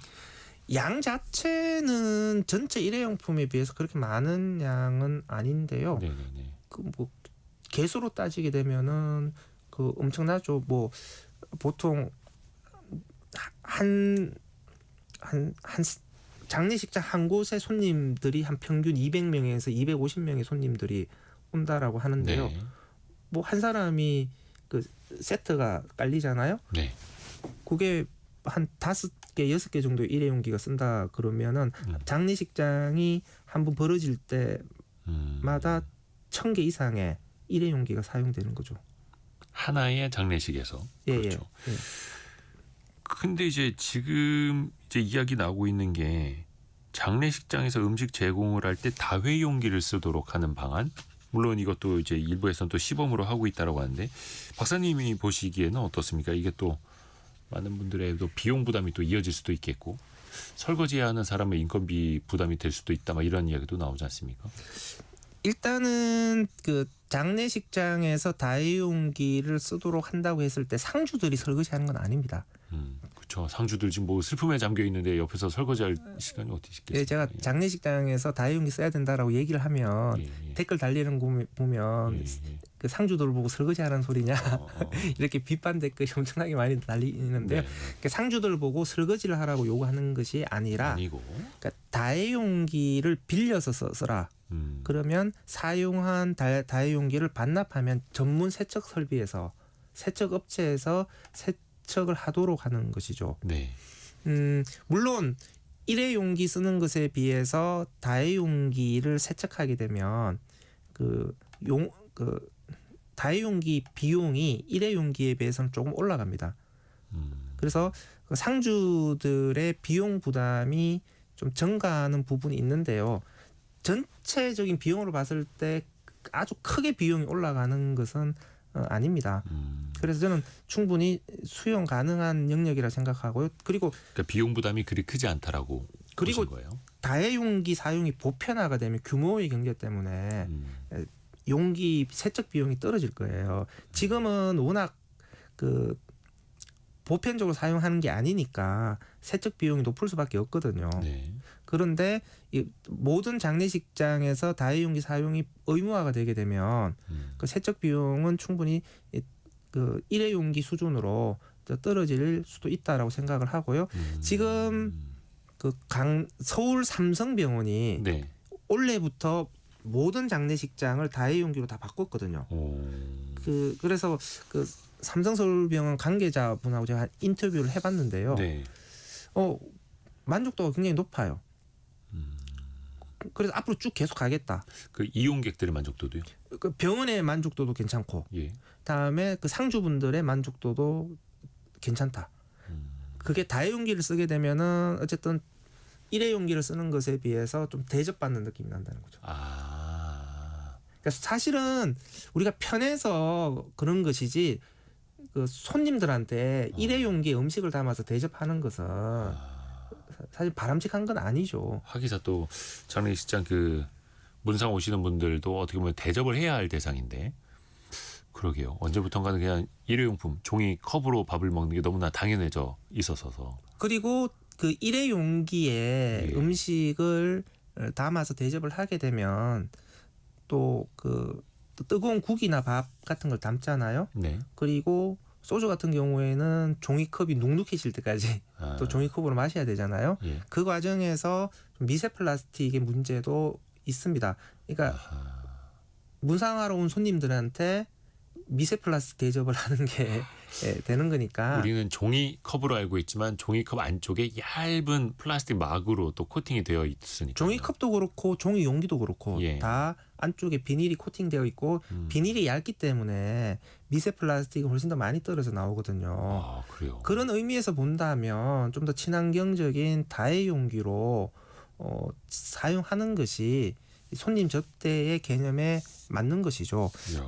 양 자체는 전체 일회용품에 비해서 그렇게 많은 양은 아닌데요. 네네네. 그 뭐 개수로 따지게 되면은 그 엄청나죠. 뭐 보통 한 장례식장 한 곳에 손님들이 한 평균 200명에서 250명의 손님들이 온다라고 하는데요. 네. 뭐 한 사람이 그 세트가 깔리잖아요. 네. 그게 한 5개, 6개 정도 일회용기가 쓴다 그러면은 장례식장이 한 번 벌어질 때마다 1000개 이상의 일회용기가 사용되는 거죠. 하나의 장례식에서. 예, 그렇죠. 예. 근데 이제 지금 이제 이야기 나오고 있는 게 장례식장에서 음식 제공을 할 때 다회용기를 쓰도록 하는 방안. 물론 이것도 이제 일부에서는 또 시범으로 하고 있다라고 하는데 박사님이 보시기에는 어떻습니까? 이게 또 많은 분들의 또 비용 부담이 또 이어질 수도 있겠고 설거지해야 하는 사람의 인건비 부담이 될 수도 있다. 막 이런 이야기도 나오지 않습니까? 일단은 그 장례식장에서 다회용기를 쓰도록 한다고 했을 때 상주들이 설거지하는 건 아닙니다. 그렇죠. 상주들 지금 뭐 슬픔에 잠겨 있는데 옆에서 설거지할 시간이 어디 있겠습니까? 예, 제가 장례식장에서 다회용기 써야 된다라고 얘기를 하면 댓글 달리는 거 보면 그 상주들을 보고 설거지하는 소리냐 이렇게 비판 댓글이 엄청나게 많이 달리는데요. 네. 그러니까 상주들을 보고 설거지를 하라고 요구하는 것이 아니라 아니고. 그러니까 다회용기를 빌려서 쓰라. 그러면 사용한 다회용기를 반납하면 전문 세척 설비에서 세척 업체에서 세척을 하도록 하는 것이죠. 네. 물론 일회용기 쓰는 것에 비해서 다회용기를 세척하게 되면 그 다회용기 비용이 일회용기에 비해서는 조금 올라갑니다. 그래서 그 상주들의 비용 부담이 좀 증가하는 부분이 있는데요. 전체적인 비용으로 봤을 때 아주 크게 비용이 올라가는 것은 아닙니다. 그래서 저는 충분히 수용 가능한 영역이라 생각하고요. 그리고 그러니까 비용 부담이 그리 크지 않다라고 보신 거예요. 다회용기 사용이 보편화가 되면 규모의 경제 때문에 용기 세척 비용이 떨어질 거예요. 지금은 워낙 그 보편적으로 사용하는 게 아니니까 세척 비용이 높을 수밖에 없거든요. 네. 그런데 이 모든 장례식장에서 다회용기 사용이 의무화가 되게 되면 그 세척 비용은 충분히 그 일회용기 수준으로 떨어질 수도 있다라고 생각을 하고요. 지금 그 서울 삼성병원이 네. 올해부터 모든 장례식장을 다회용기로 다 바꿨거든요. 그래서 그 삼성서울병원 관계자분하고 제가 인터뷰를 해봤는데요. 네. 만족도가 굉장히 높아요. 그래서 앞으로 쭉 계속 가겠다. 그 이용객들의 만족도도요? 그 병원의 만족도도 괜찮고, 예. 다음에 그 상주분들의 만족도도 괜찮다. 그게 다회용기를 쓰게 되면은 어쨌든 일회용기를 쓰는 것에 비해서 좀 대접받는 느낌이 난다는 거죠. 그러니까 사실은 우리가 편해서 그런 것이지 그 손님들한테 일회용기에 음식을 담아서 대접하는 것은 사실 바람직한 건 아니죠. 하기사 또 장례식장 그 문상 오시는 분들도 어떻게 보면 대접을 해야 할 대상인데 그러게요. 언제부턴가는 그냥 일회용품 종이 컵으로 밥을 먹는 게 너무나 당연해져 있어서. 그리고 그 일회용기에 예. 음식을 담아서 대접을 하게 되면 또 그 뜨거운 국이나 밥 같은 걸 담잖아요. 네. 그리고 소주 같은 경우에는 종이컵이 눅눅해질 때까지 아. 또 종이컵으로 마셔야 되잖아요. 예. 그 과정에서 좀 미세 플라스틱의 문제도 있습니다. 그러니까 아하. 문상하러 온 손님들한테 미세 플라스틱 대접을 하는 게 되는 거니까. 우리는 종이컵으로 알고 있지만 종이컵 안쪽에 얇은 플라스틱 막으로 또 코팅이 되어 있으니까. 종이컵도 그렇고 종이 용기도 그렇고 예. 다 안쪽에 비닐이 코팅되어 있고 비닐이 얇기 때문에 미세 플라스틱이 훨씬 더 많이 떨어져 나오거든요. 아, 그래요. 그런 의미에서 본다면 좀 더 친환경적인 다회용기로 사용하는 것이 손님 접대의 개념에 맞는 것이죠. 이야.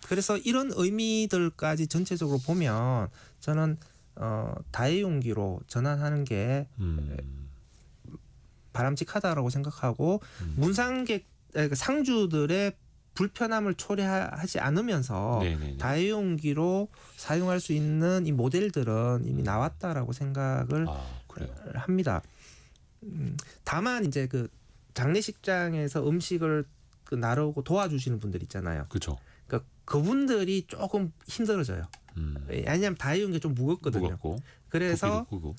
그래서 이런 의미들까지 전체적으로 보면 저는 다회용기로 전환하는 게 바람직하다라고 생각하고 문상객 상주들의 불편함을 초래하지 않으면서 네네네. 다회용기로 사용할 수 있는 이 모델들은 이미 나왔다라고 생각을 아, 그래요. 합니다. 다만 이제 그 장례식장에서 음식을 나르고 도와주시는 분들 있잖아요. 그렇죠. 그러니까 그분들이 조금 힘들어져요. 왜냐하면 다회용기 좀 무겁거든요. 무겁고 그래서 크고.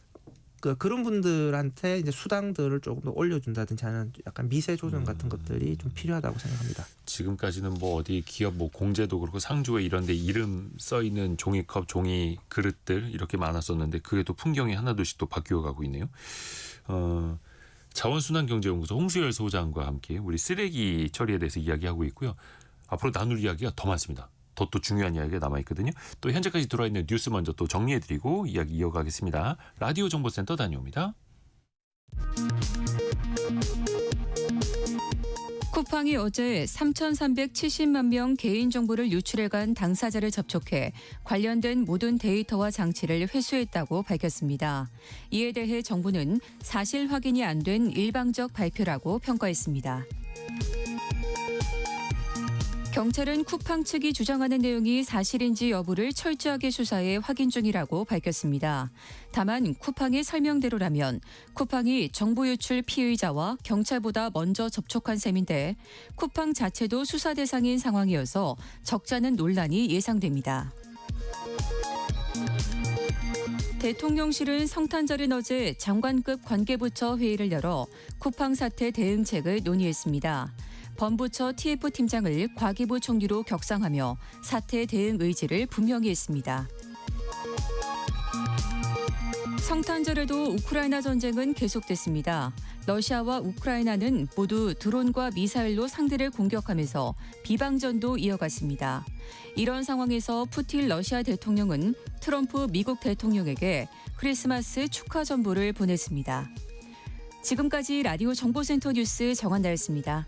그런 분들한테 이제 수당들을 조금 더 올려준다든지 하는 약간 미세 조정 같은 것들이 좀 필요하다고 생각합니다. 지금까지는 뭐 어디 기업 뭐 공제도 그렇고 상주에 이런데 이름 써 있는 종이컵, 종이 그릇들 이렇게 많았었는데 그게 또 풍경이 하나둘씩 또 바뀌어 가고 있네요. 자원순환경제연구소 홍수열 소장과 함께 우리 쓰레기 처리에 대해서 이야기하고 있고요. 앞으로 나눌 이야기가 더 많습니다. 더 또 중요한 이야기가 남아있거든요. 또 현재까지 들어와 있는 뉴스 먼저 또 정리해드리고 이야기 이어가겠습니다. 라디오 정보센터 다녀옵니다. 쿠팡이 어제 3,370만 명 개인정보를 유출해간 당사자를 접촉해 관련된 모든 데이터와 장치를 회수했다고 밝혔습니다. 이에 대해 정부는 사실 확인이 안 된 일방적 발표라고 평가했습니다. 경찰은 쿠팡 측이 주장하는 내용이 사실인지 여부를 철저하게 수사해 확인 중이라고 밝혔습니다. 다만 쿠팡의 설명대로라면 쿠팡이 정보 유출 피의자와 경찰보다 먼저 접촉한 셈인데 쿠팡 자체도 수사 대상인 상황이어서 적잖은 논란이 예상됩니다. 대통령실은 성탄절인 어제 장관급 관계부처 회의를 열어 쿠팡 사태 대응책을 논의했습니다. 범부처 TF팀장을 과기부 총리로 격상하며 사태 대응 의지를 분명히 했습니다. 성탄절에도 우크라이나 전쟁은 계속됐습니다. 러시아와 우크라이나는 모두 드론과 미사일로 상대를 공격하면서 비방전도 이어갔습니다. 이런 상황에서 푸틴 러시아 대통령은 트럼프 미국 대통령에게 크리스마스 축하 전보를 보냈습니다. 지금까지 라디오 정보센터 뉴스 정한나였습니다.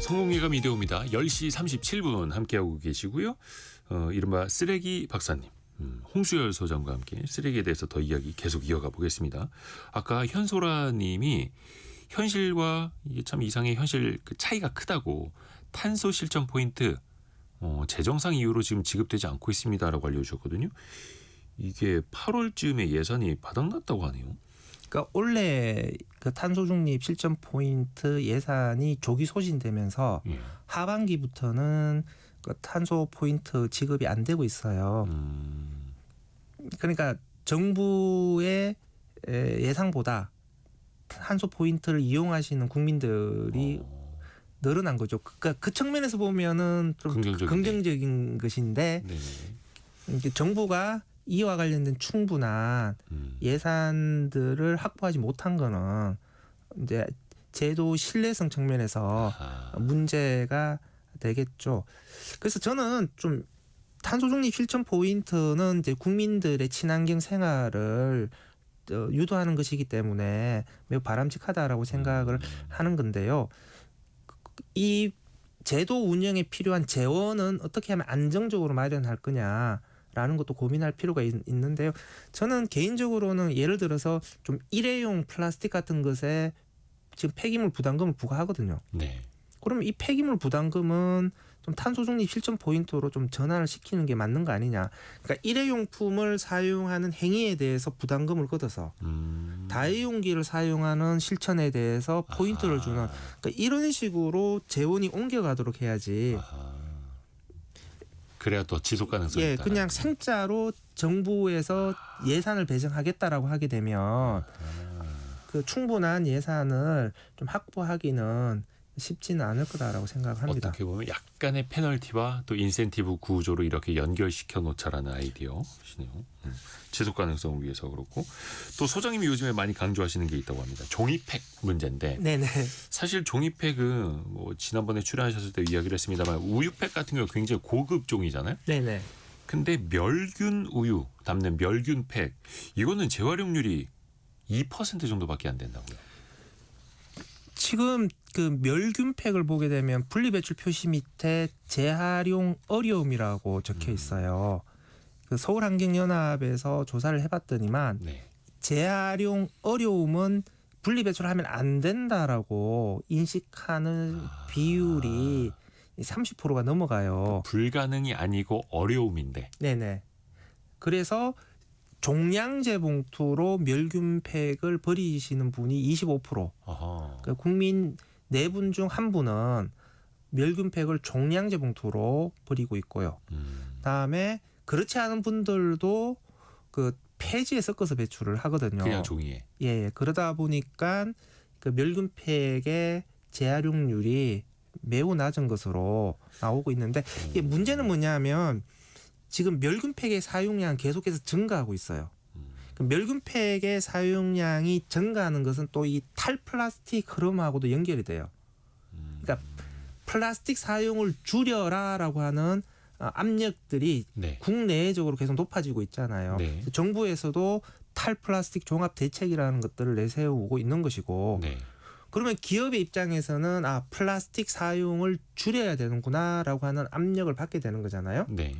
성공예감 이대호입니다. 10시 37분 함께하고 계시고요. 이른바 쓰레기 박사님 홍수열 소장과 함께 쓰레기에 대해서 더 이야기 계속 이어가 보겠습니다. 아까 현소라 님이 현실과 이게 참 이상의 현실 그 차이가 크다고 탄소 실전 포인트 재정상 이유로 지금 지급되지 않고 있습니다라고 알려주셨거든요. 이게 8월쯤에 예산이 바닥났다고 하네요. 그러니까 원래 그 탄소 중립 실전 포인트 예산이 조기 소진되면서 예. 하반기부터는 그 탄소 포인트 지급이 안 되고 있어요. 그러니까 정부의 예상보다 탄소 포인트를 이용하시는 국민들이 늘어난 거죠. 그러니까 그 측면에서 보면은 좀 긍정적인 것인데 이제 정부가 이와 관련된 충분한 예산들을 확보하지 못한 거는 이제 제도 신뢰성 측면에서 문제가 되겠죠. 그래서 저는 좀 탄소 중립 실천 포인트는 이제 국민들의 친환경 생활을 유도하는 것이기 때문에 매우 바람직하다라고 생각을 하는 건데요. 이 제도 운영에 필요한 재원은 어떻게 하면 안정적으로 마련할 거냐라는 것도 고민할 필요가 있는데요. 저는 개인적으로는 예를 들어서 좀 일회용 플라스틱 같은 것에 지금 폐기물 부담금을 부과하거든요. 네. 그러면 이 폐기물 부담금은 좀 탄소 중립 실천 포인트로 좀 전환을 시키는 게 맞는 거 아니냐. 그러니까 일회용품을 사용하는 행위에 대해서 부담금을 걷어서 다회용기를 사용하는 실천에 대해서 포인트를 주는 그러니까 이런 식으로 재원이 옮겨가도록 해야지. 그래야 또 지속 가능성이 예, 있다. 그냥 생짜로 정부에서 예산을 배정하겠다라고 하게 되면 그 충분한 예산을 좀 확보하기는 쉽지는 않을 거다라고 생각합니다. 어떻게 보면 약간의 페널티와 또 인센티브 구조로 이렇게 연결시켜 놓자라는 아이디어시네요. 지속 가능성을 위해서 그렇고 또 소장님이 요즘에 많이 강조하시는 게 있다고 합니다. 종이팩 문제인데 네네. 사실 종이팩은 뭐 지난번에 출연하셨을 때 이야기를 했습니다만 우유팩 같은 경우 굉장히 고급 종이잖아요. 네네. 근데 멸균 우유 담는 멸균팩 이거는 재활용률이 2% 정도밖에 안 된다고요. 지금 그 멸균팩을 보게 되면 분리배출 표시 밑에 재활용 어려움이라고 적혀 있어요. 그 서울환경연합에서 조사를 해봤더니만 네. 재활용 어려움은 분리배출하면 안 된다라고 인식하는 비율이 30%가 넘어가요. 불가능이 아니고 어려움인데. 네네. 그래서 종량제 봉투로 멸균팩을 버리시는 분이 25%. 어허. 그러니까 국민 4분 중 1분은 멸균팩을 종량제 봉투로 버리고 있고요. 다음에 그렇지 않은 분들도 그 폐지에 섞어서 배출을 하거든요. 그냥 종이에. 예, 그러다 보니까 그 멸균팩의 재활용률이 매우 낮은 것으로 나오고 있는데 이게 문제는 뭐냐면 지금 멸균팩의 사용량 계속해서 증가하고 있어요. 그 멸균팩의 사용량이 증가하는 것은 또 이 탈플라스틱 흐름하고도 연결이 돼요. 그러니까 플라스틱 사용을 줄여라라고 하는 압력들이 네. 국내적으로 계속 높아지고 있잖아요. 네. 정부에서도 탈플라스틱 종합 대책이라는 것들을 내세우고 있는 것이고 네. 그러면 기업의 입장에서는 플라스틱 사용을 줄여야 되는구나라고 하는 압력을 받게 되는 거잖아요. 네.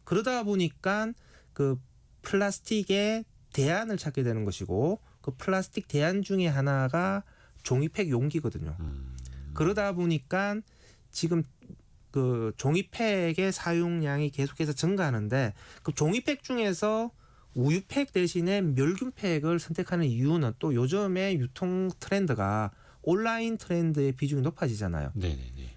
그러다 보니까 그 플라스틱의 대안을 찾게 되는 것이고 그 플라스틱 대안 중에 하나가 종이팩 용기거든요. 그러다 보니까 지금 그 종이팩의 사용량이 계속해서 증가하는데 그 종이팩 중에서 우유팩 대신에 멸균팩을 선택하는 이유는 또 요즘의 유통 트렌드가 온라인 트렌드의 비중이 높아지잖아요. 네네네.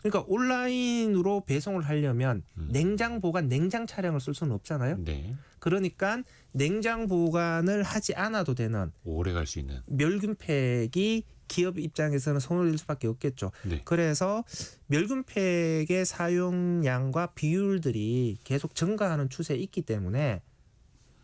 그러니까 온라인으로 배송을 하려면 냉장 보관, 냉장 차량을 쓸 수는 없잖아요. 네. 그러니까 냉장 보관을 하지 않아도 되는 오래 갈 수 있는. 멸균팩이 기업 입장에서는 손을 댈 수밖에 없겠죠. 네. 그래서 멸균팩의 사용량과 비율들이 계속 증가하는 추세에 있기 때문에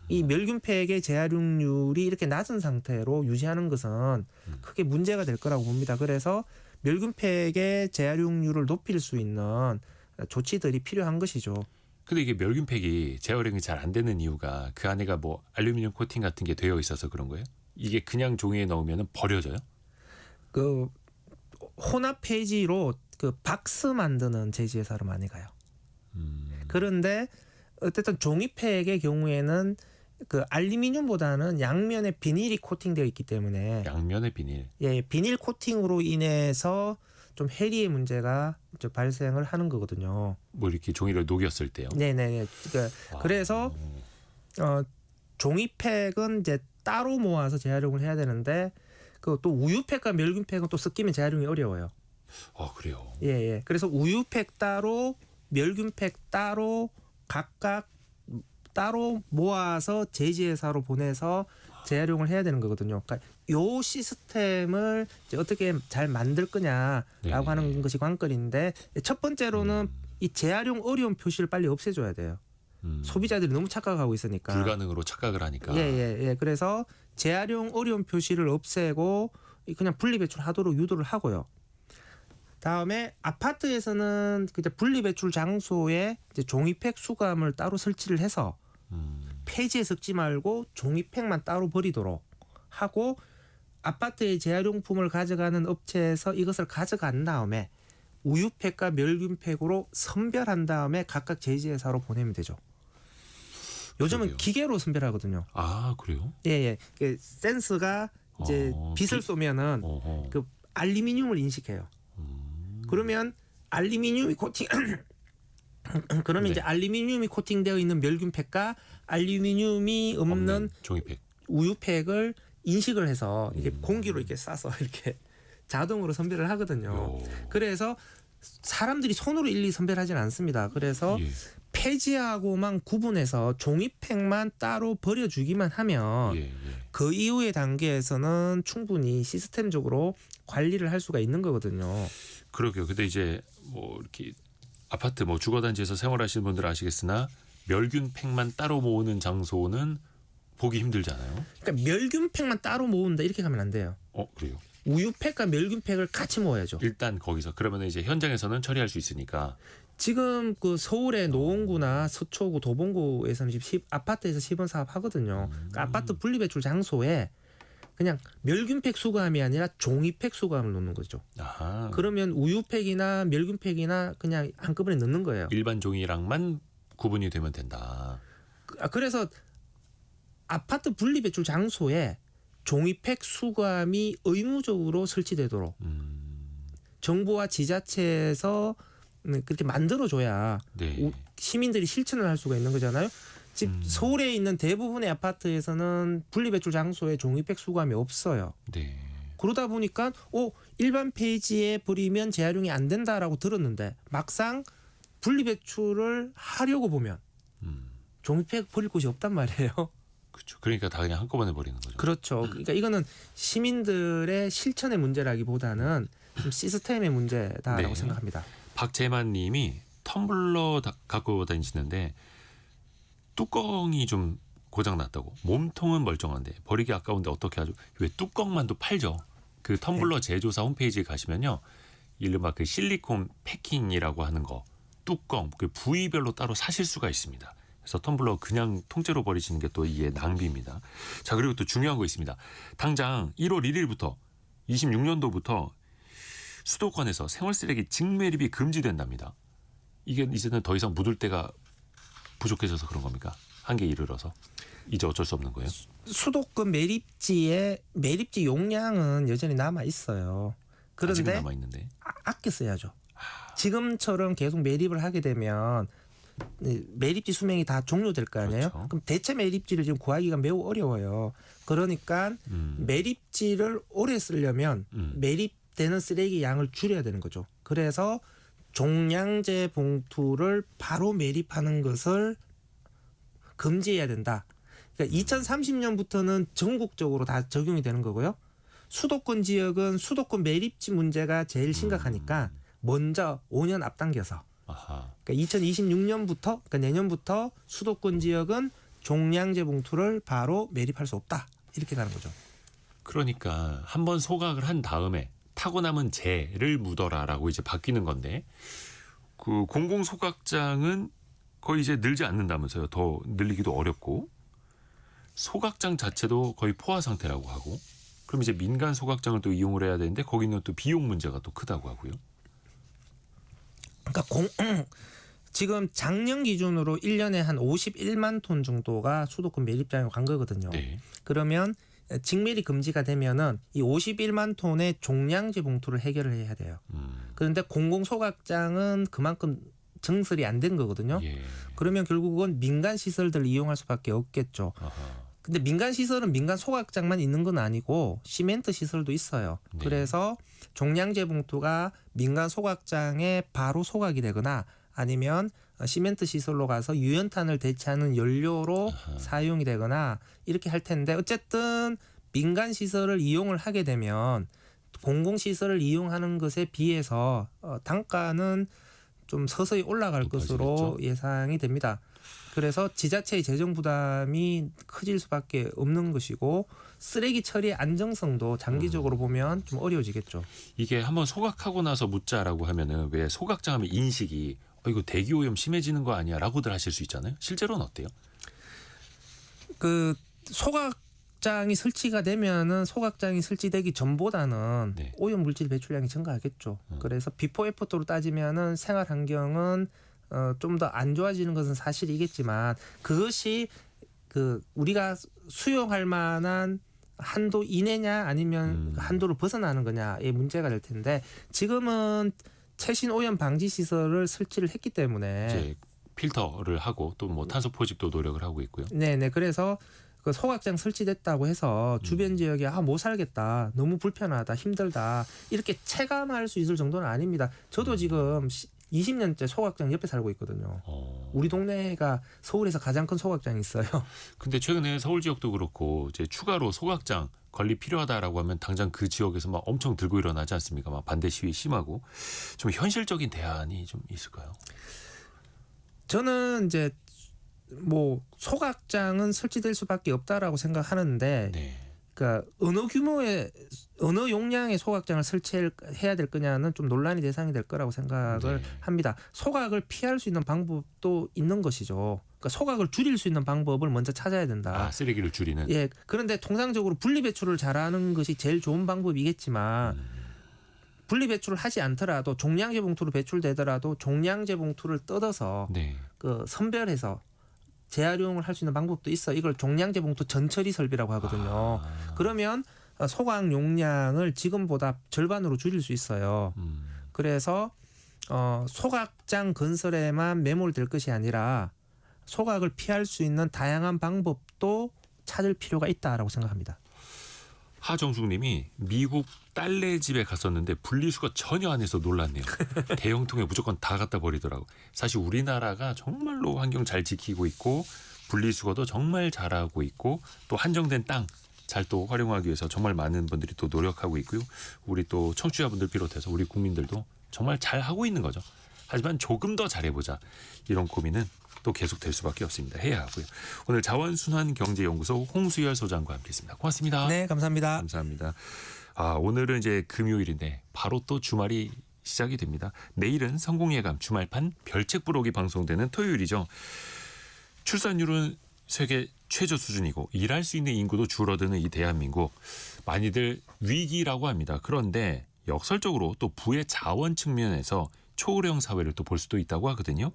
이 멸균팩의 재활용률이 이렇게 낮은 상태로 유지하는 것은 크게 문제가 될 거라고 봅니다. 그래서 멸균팩의 재활용률을 높일 수 있는 조치들이 필요한 것이죠. 근데 이게 멸균팩이 재활용이 잘 안 되는 이유가 그 안에가 뭐 알루미늄 코팅 같은 게 되어 있어서 그런 거예요? 이게 그냥 종이에 넣으면 버려져요? 그 혼합 폐지로 그 박스 만드는 제지회사로 많이 가요. 그런데 어쨌든 종이팩의 경우에는 그 알루미늄보다는 양면에 비닐이 코팅되어 있기 때문에 양면의 비닐. 예, 비닐 코팅으로 인해서 좀 해리의 문제가 좀 발생을 하는 거거든요. 뭐 이렇게 종이를 녹였을 때요. 네네. 그래서 종이팩은 이제 따로 모아서 재활용을 해야 되는데 그 또 우유팩과 멸균팩은 또 섞이면 재활용이 어려워요. 그래요. 예. 그래서 우유팩 따로, 멸균팩 따로 각각 따로 모아서 제지회사로 보내서 재활용을 해야 되는 거거든요. 그러니까 요 시스템을 이제 어떻게 잘 만들 거냐라고 네네. 하는 것이 관건인데 첫 번째로는 이 재활용 어려운 표시를 빨리 없애줘야 돼요. 소비자들이 너무 착각하고 있으니까. 불가능으로 착각을 하니까. 예. 그래서 재활용 어려운 표시를 없애고 그냥 분리배출하도록 유도를 하고요. 다음에 아파트에서는 그때 분리배출 장소에 이제 종이팩 수감을 따로 설치를 해서 폐지에 섞지 말고 종이팩만 따로 버리도록 하고 아파트의 재활용품을 가져가는 업체에서 이것을 가져간 다음에 우유팩과 멸균팩으로 선별한 다음에 각각 제지회사로 보내면 되죠. 요즘은 그러게요. 기계로 선별하거든요. 그래요? 예. 그 센스가 이제 빛을 쏘면은 어허. 그 알루미늄을 인식해요. 그러면 알루미늄이 코팅 그러면 네. 이제 알루미늄이 코팅되어 있는 멸균팩과 알루미늄이 없는 종이팩. 우유팩을 인식을 해서 이게 공기로 이렇게 싸서 이렇게 자동으로 선별을 하거든요. 요. 그래서 사람들이 손으로 일일이 선별하지는 않습니다. 그래서 예. 폐지하고만 구분해서 종이팩만 따로 버려주기만 하면 예, 예. 그 이후의 단계에서는 충분히 시스템적으로 관리를 할 수가 있는 거거든요. 그러게요. 근데 이제 뭐 이렇게 아파트 뭐 주거단지에서 생활하시는 분들 아시겠으나 멸균팩만 따로 모으는 장소는 보기 힘들잖아요. 그러니까 멸균팩만 따로 모은다 이렇게 가면 안 돼요. 그래요. 우유팩과 멸균팩을 같이 모아야죠. 일단 거기서 그러면 이제 현장에서는 처리할 수 있으니까. 지금 그 서울의 노원구나 서초구, 도봉구에서는 지금 아파트에서 시범 사업 하거든요. 그러니까 아파트 분리배출 장소에 그냥 멸균팩 수거함이 아니라 종이팩 수거함을 놓는 거죠. 아하. 그러면 우유팩이나 멸균팩이나 그냥 한꺼번에 넣는 거예요. 일반 종이랑만 구분이 되면 된다. 그래서 아파트 분리배출 장소에 종이팩 수거함이 의무적으로 설치되도록 정부와 지자체에서 그렇게 만들어줘야 네. 시민들이 실천을 할 수가 있는 거잖아요. 지금 서울에 있는 대부분의 아파트에서는 분리배출 장소에 종이팩 수거함이 없어요. 네. 그러다 보니까 일반 폐지에 버리면 재활용이 안 된다라고 들었는데 막상 분리배출을 하려고 보면 종이팩 버릴 곳이 없단 말이에요. 그렇죠. 그러니까 다 그냥 한꺼번에 버리는 거죠. 그렇죠. 그러니까 이거는 시민들의 실천의 문제라기보다는 좀 시스템의 문제다라고 네. 생각합니다. 박재만 님이 텀블러 갖고 다니시는데 뚜껑이 좀 고장 났다고. 몸통은 멀쩡한데 버리기 아까운데 어떻게 하죠? 왜 뚜껑만도 팔죠? 그 텀블러 제조사 홈페이지에 가시면요. 이른바 그 실리콘 패킹이라고 하는 거 뚜껑 그 부위별로 따로 사실 수가 있습니다. 그래서 텀블러 그냥 통째로 버리시는 게 또 이게 낭비입니다. 자, 그리고 또 중요한 거 있습니다. 당장 1월 1일부터 26년도부터 수도권에서 생활쓰레기 직매립이 금지된답니다. 이게 이제는 더 이상 묻을 데가 부족해져서 그런 겁니까? 한계에 이르러서 이제 어쩔 수 없는 거예요? 수도권 매립지의 매립지 용량은 여전히 남아 있어요. 아직은 그런데 남아 있는데. 아껴 써야죠. 지금처럼 계속 매립을 하게 되면 매립지 수명이 다 종료될 거 아니에요. 그렇죠. 그럼 대체 매립지를 지금 구하기가 매우 어려워요. 그러니까 매립지를 오래 쓰려면 매립되는 쓰레기 양을 줄여야 되는 거죠. 그래서 종량제 봉투를 바로 매립하는 것을 금지해야 된다. 그러니까 2030년부터는 전국적으로 다 적용이 되는 거고요. 수도권 지역은 수도권 매립지 문제가 제일 심각하니까 먼저 5년 앞당겨서 아하. 그러니까 2026년부터 그러니까 내년부터 수도권 지역은 종량제 봉투를 바로 매립할 수 없다. 이렇게 가는 거죠. 그러니까 한번 소각을 한 다음에 타고 남은 재를 묻어라라고 이제 바뀌는 건데 그 공공 소각장은 거의 이제 늘지 않는다면서요. 더 늘리기도 어렵고 소각장 자체도 거의 포화 상태라고 하고 그럼 이제 민간 소각장을 또 이용을 해야 되는데 거기는 또 비용 문제가 또 크다고 하고요. 그러니까 지금 작년 기준으로 1년에 한 51만 톤 정도가 수도권 매립장에 간 거거든요. 네. 그러면 직매립 금지가 되면은 이 51만 톤의 종량제 봉투를 해결을 해야 돼요. 그런데 공공소각장은 그만큼 증설이 안 된 거거든요. 예. 그러면 결국은 민간 시설들을 이용할 수밖에 없겠죠. 아하. 근데 민간 시설은 민간 소각장만 있는 건 아니고 시멘트 시설도 있어요. 네. 그래서 종량제 봉투가 민간 소각장에 바로 소각이 되거나 아니면 시멘트 시설로 가서 유연탄을 대체하는 연료로 사용이 되거나 이렇게 할 텐데 어쨌든 민간 시설을 이용을 하게 되면 공공 시설을 이용하는 것에 비해서 단가는 좀 서서히 올라갈 것으로 높아지겠죠? 예상이 됩니다. 그래서 지자체의 재정 부담이 커질 수밖에 없는 것이고 쓰레기 처리의 안정성도 장기적으로 보면 좀 어려워지겠죠. 이게 한번 소각하고 나서 묻자라고 하면은 왜 소각장 하면 인식이 이거 대기오염 심해지는 거 아니야라고들 하실 수 있잖아요. 실제로는 어때요? 그 소각장이 설치가 되면은 소각장이 설치되기 전보다는 네. 오염 물질 배출량이 증가하겠죠. 그래서 비포 애프터로 따지면은 생활 환경은 좀 더 안 좋아지는 것은 사실이겠지만 그것이 그 우리가 수용할 만한 한도 이내냐 아니면 한도를 벗어나는 거냐의 문제가 될 텐데 지금은 최신 오염 방지 시설을 설치를 했기 때문에 이제 필터를 하고 또 뭐 탄소 포집도 노력을 하고 있고요. 네네 그래서 그 소각장 설치됐다고 해서 주변 지역에 못 살겠다, 너무 불편하다, 힘들다 이렇게 체감할 수 있을 정도는 아닙니다. 저도 지금 20년째 소각장 옆에 살고 있거든요. 우리 동네가 서울에서 가장 큰 소각장이 있어요. 근데 최근에 서울 지역도 그렇고 이제 추가로 소각장 관리 필요하다라고 하면 당장 그 지역에서 막 엄청 들고 일어나지 않습니까? 막 반대 시위 심하고. 좀 현실적인 대안이 좀 있을까요? 저는 이제 뭐 소각장은 설치될 수밖에 없다라고 생각하는데, 네. 그러니까 어느 용량의 소각장을 설치해야 될 거냐는 좀 논란의 대상이 될 거라고 생각을 네. 합니다. 소각을 피할 수 있는 방법도 있는 것이죠. 그러니까 소각을 줄일 수 있는 방법을 먼저 찾아야 된다. 쓰레기를 줄이는. 예, 그런데 통상적으로 분리배출을 잘하는 것이 제일 좋은 방법이겠지만 분리배출을 하지 않더라도 종량제 봉투로 배출되더라도 종량제 봉투를 뜯어서 네. 그 선별해서 재활용을 할 수 있는 방법도 있어. 이걸 종량제 봉투 전처리 설비라고 하거든요. 그러면 소각 용량을 지금보다 절반으로 줄일 수 있어요. 그래서 소각장 건설에만 매몰될 것이 아니라 소각을 피할 수 있는 다양한 방법도 찾을 필요가 있다라고 생각합니다. 하정숙님이 미국 딸네 집에 갔었는데 분리수거 전혀 안 해서 놀랐네요. 대형통에 무조건 다 갖다 버리더라고. 사실 우리나라가 정말로 환경 잘 지키고 있고 분리수거도 정말 잘하고 있고 또 한정된 땅 잘 또 활용하기 위해서 정말 많은 분들이 또 노력하고 있고요. 우리 또 청취자분들 비롯해서 우리 국민들도 정말 잘하고 있는 거죠. 하지만 조금 더 잘해보자. 이런 고민은 또 계속될 수밖에 없습니다. 해야 하고요. 오늘 자원순환경제연구소 홍수열 소장과 함께했습니다. 고맙습니다. 네, 감사합니다. 감사합니다. 오늘은 이제 금요일인데 바로 또 주말이 시작이 됩니다. 내일은 성공예감 주말판 별책 부록이 방송되는 토요일이죠. 출산율은 세계 최저 수준이고 일할 수 있는 인구도 줄어드는 이 대한민국. 많이들 위기라고 합니다. 그런데 역설적으로 또 부의 자원 측면에서 초을형 사회를 또 볼 수도 있다고 하거든요.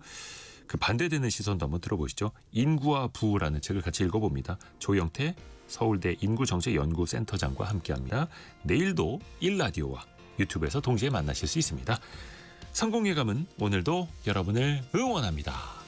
그 반대되는 시선도 한번 들어보시죠. 인구와 부라는 책을 같이 읽어봅니다. 조영태 서울대 인구정책연구센터장과 함께합니다. 내일도 일라디오와 유튜브에서 동시에 만나실 수 있습니다. 성공예감은 오늘도 여러분을 응원합니다.